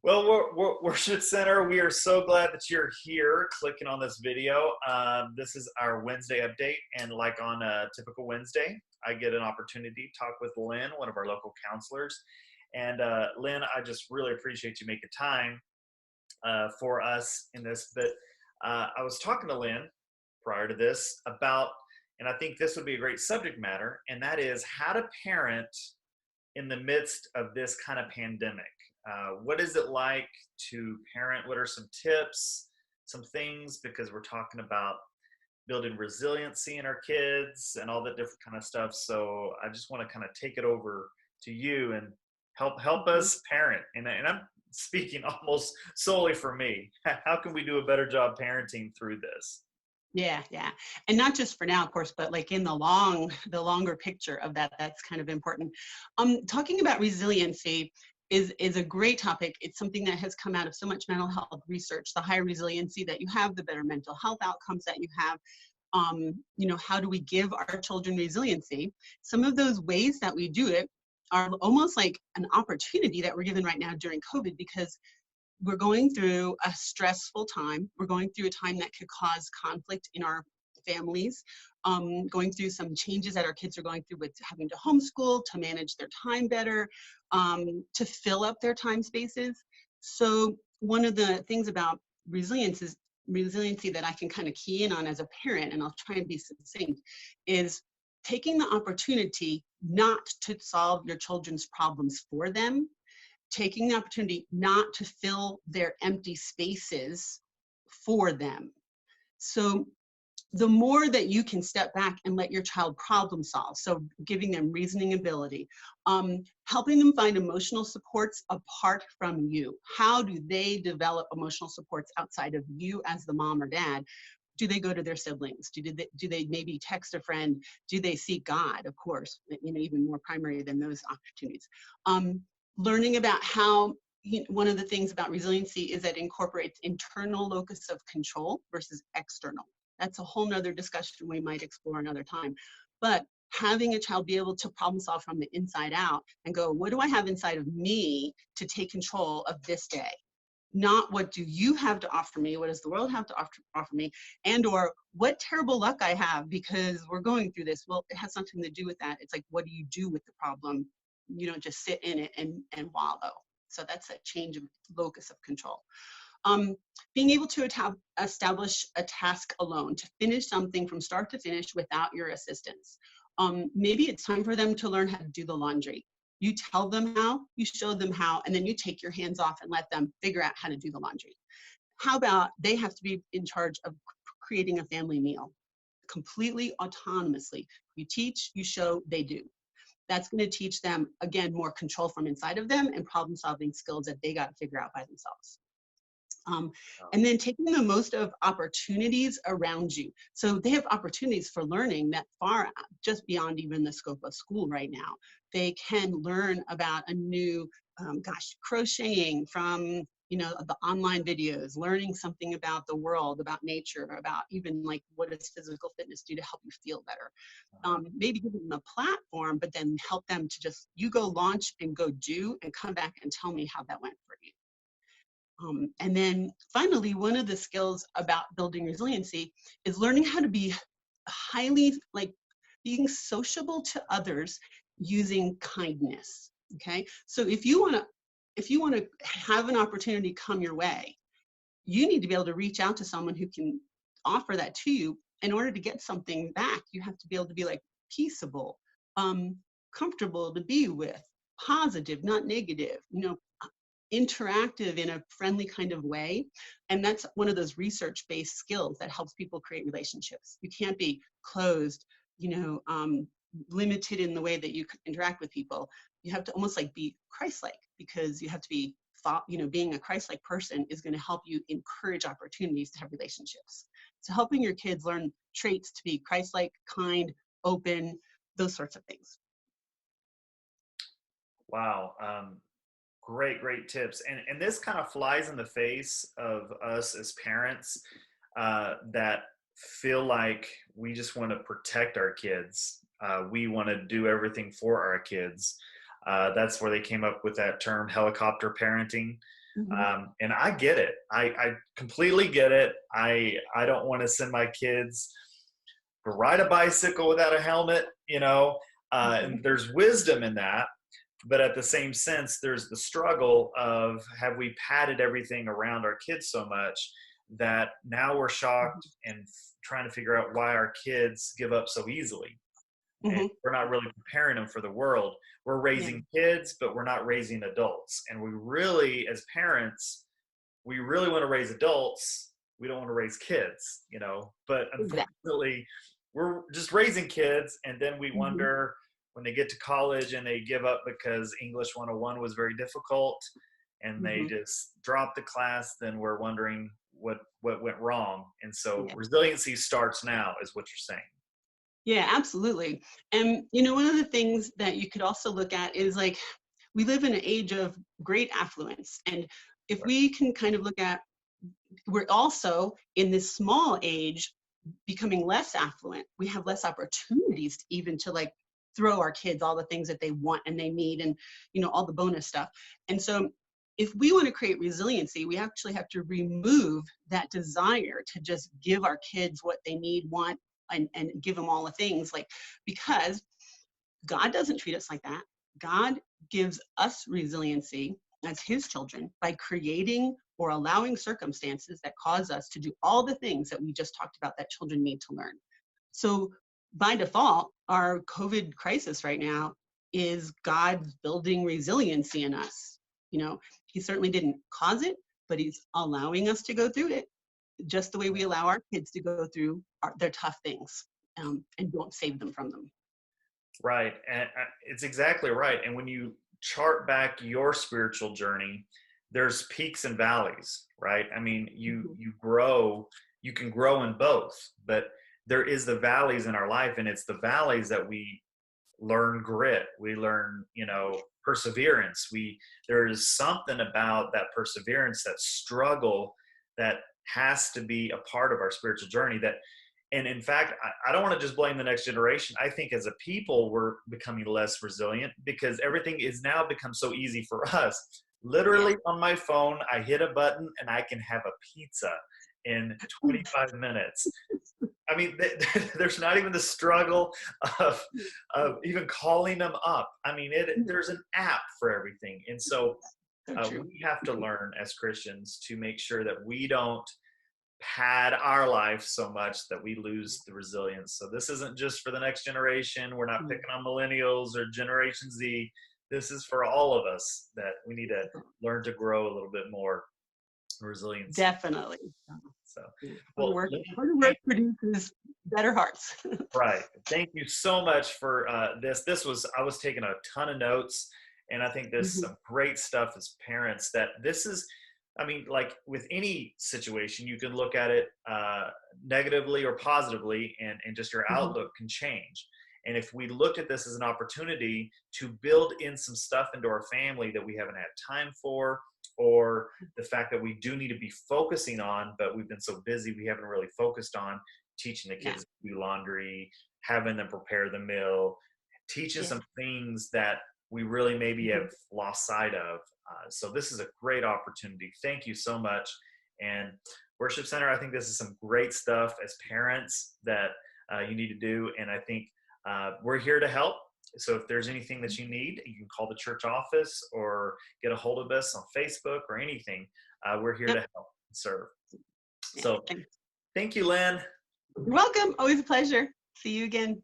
Well, Worship Center, we are so glad that you're here clicking on this video. This is our Wednesday update, and like on a typical Wednesday, I get an opportunity to talk with Lynn, one of our local counselors. And Lynn, I just really appreciate you making time for us in this. But I was talking to Lynn prior to this about, and I think this would be a great subject matter, and that is how to parent in the midst of this kind of pandemic. What is it like to parent? What are some tips, some things? Because we're talking about building resiliency in our kids and all that different kind of stuff. So I just want to kind of take it over to you and help us parent. And I'm speaking almost solely for me. How can we do a better job parenting through this? Yeah, yeah. And not just for now, of course, but like in the longer picture of that, that's kind of important. Talking about resiliency is a great topic. It's something that has come out of so much mental health research. The higher resiliency that you have, the better mental health outcomes that you have. How do we give our children resiliency? Some of those ways that we do it are almost like an opportunity that we're given right now during COVID, because we're going through a stressful time. We're going through a time that could cause conflict in our families, going through some changes that our kids are going through with having to homeschool, to manage their time better, to fill up their time spaces. So one of the things about resiliency that I can kind of key in on as a parent, and I'll try and be succinct, is taking the opportunity not to solve your children's problems for them, taking the opportunity not to fill their empty spaces for them. So the more that you can step back and let your child problem solve, so giving them reasoning ability, helping them find emotional supports apart from you. How do they develop emotional supports outside of you as the mom or dad? Do they go to their siblings? Do they maybe text a friend? Do they seek God? Of course, even more primary than those opportunities. Learning about how, one of the things about resiliency is that it incorporates internal locus of control versus external. That's a whole nother discussion we might explore another time. But having a child be able to problem solve from the inside out and go, what do I have inside of me to take control of this day? Not what do you have to offer me, what does the world have to offer me, and or what terrible luck I have because we're going through this. Well, it has something to do with that. It's like, what do you do with the problem? You don't just sit in it and wallow. So that's a change of locus of control. Being able to establish a task alone, to finish something from start to finish without your assistance. Maybe it's time for them to learn how to do the laundry. You tell them how, you show them how, and then you take your hands off and let them figure out how to do the laundry. How about they have to be in charge of creating a family meal completely autonomously? You teach, you show, they do. That's going to teach them, again, more control from inside of them and problem solving skills that they got to figure out by themselves. And then taking the most of opportunities around you. So they have opportunities for learning that far just beyond even the scope of school right now. They can learn about a new, crocheting from, the online videos, learning something about the world, about nature, about even like what does physical fitness do to help you feel better. Maybe give them a platform, but then help them to just, you go launch and go do and come back and tell me how that went for you. And then finally, one of the skills about building resiliency is learning how to be highly, being sociable to others using kindness. Okay, so if you want to have an opportunity come your way, you need to be able to reach out to someone who can offer that to you. In order to get something back, you have to be able to be like peaceable, comfortable to be with, positive, not negative, interactive in a friendly kind of way. And that's one of those research-based skills that helps people create relationships. You can't be closed, limited in the way that you interact with people. You have to almost like be Christ-like, because you have to be, being a Christ-like person is going to help you encourage opportunities to have relationships. So helping your kids learn traits to be Christ-like, kind, open, those sorts of things. Wow. Great tips. And this kind of flies in the face of us as parents that feel like we just want to protect our kids. We want to do everything for our kids. That's where they came up with that term, helicopter parenting. Mhm. And I get it. I completely get it. I don't want to send my kids to ride a bicycle without a helmet, Mhm. and there's wisdom in that. But at the same sense, there's the struggle of, have we padded everything around our kids so much that now we're shocked and trying to figure out why our kids give up so easily. And Mhm. we're not really preparing them for the world. We're Yeah. raising kids, but we're not raising adults. And we really, as parents, we really want to raise adults. We don't want to raise kids, but Exactly. unfortunately, we're just raising kids. And then we Mhm. wonder when they get to college and they give up because English 101 was very difficult and they Mhm. just drop the class, then we're wondering what went wrong. And so Yeah. resiliency starts now, is what you're saying. Yeah, absolutely. And one of the things that you could also look at is like we live in an age of great affluence. And if Right. we can kind of look at, we're also in this small age becoming less affluent. We have less opportunities to even to like throw our kids all the things that they want and they need and all the bonus stuff. And so if we want to create resiliency, we actually have to remove that desire to just give our kids what they need, want, and give them all the things, like, because God doesn't treat us like that. God gives us resiliency as his children by creating or allowing circumstances that cause us to do all the things that we just talked about that children need to learn. So by default, our COVID crisis right now is God building resiliency in us. He certainly didn't cause it, but he's allowing us to go through it just the way we allow our kids to go through their tough things, and don't save them from them. Right. And it's exactly right. And when you chart back your spiritual journey, there's peaks and valleys, right? I mean, Mhm. you grow, you can grow in both, but there is the valleys in our life, and it's the valleys that we learn grit, we learn, perseverance. There's something about that perseverance, that struggle, that has to be a part of our spiritual journey. That And in fact, I don't want to just blame the next generation. I think as a people, we're becoming less resilient because everything is now become so easy for us. Yeah. Literally on my phone, I hit a button and I can have a pizza in 25 minutes. I mean, there's not even the struggle of, even calling them up. I mean, there's an app for everything. And so So true. we have to learn as Christians to make sure that we don't pad our life so much that we lose the resilience. So this isn't just for the next generation. We're not Mm. picking on millennials or Generation Z. This is for all of us, that we need to learn to grow a little bit more resiliency. Definitely. So, Yeah. well, Lynn, Hard work thank produces better hearts. Right. Thank you so much for this. I was taking a ton of notes, and I think this is Mhm. some great stuff as parents. That this is, I mean, like with any situation, you can look at it negatively or positively, and just your Mhm. outlook can change. And if we looked at this as an opportunity to build in some stuff into our family that we haven't had time for, or the fact that we do need to be focusing on, but we've been so busy we haven't really focused on, teaching the Yeah. kids to do laundry, having them prepare the meal, teaching Yeah. some things that we really maybe have Mhm. lost sight of. So this is a great opportunity. Thank you so much. And Worship Center, I think this is some great stuff as parents that you need to do. And I think we're here to help. So if there's anything that you need, you can call the church office or get a hold of us on Facebook or anything. We're here to Yep. help and serve. Yeah. So Thanks. thank you, Lynn. You're welcome. Always a pleasure. See you again.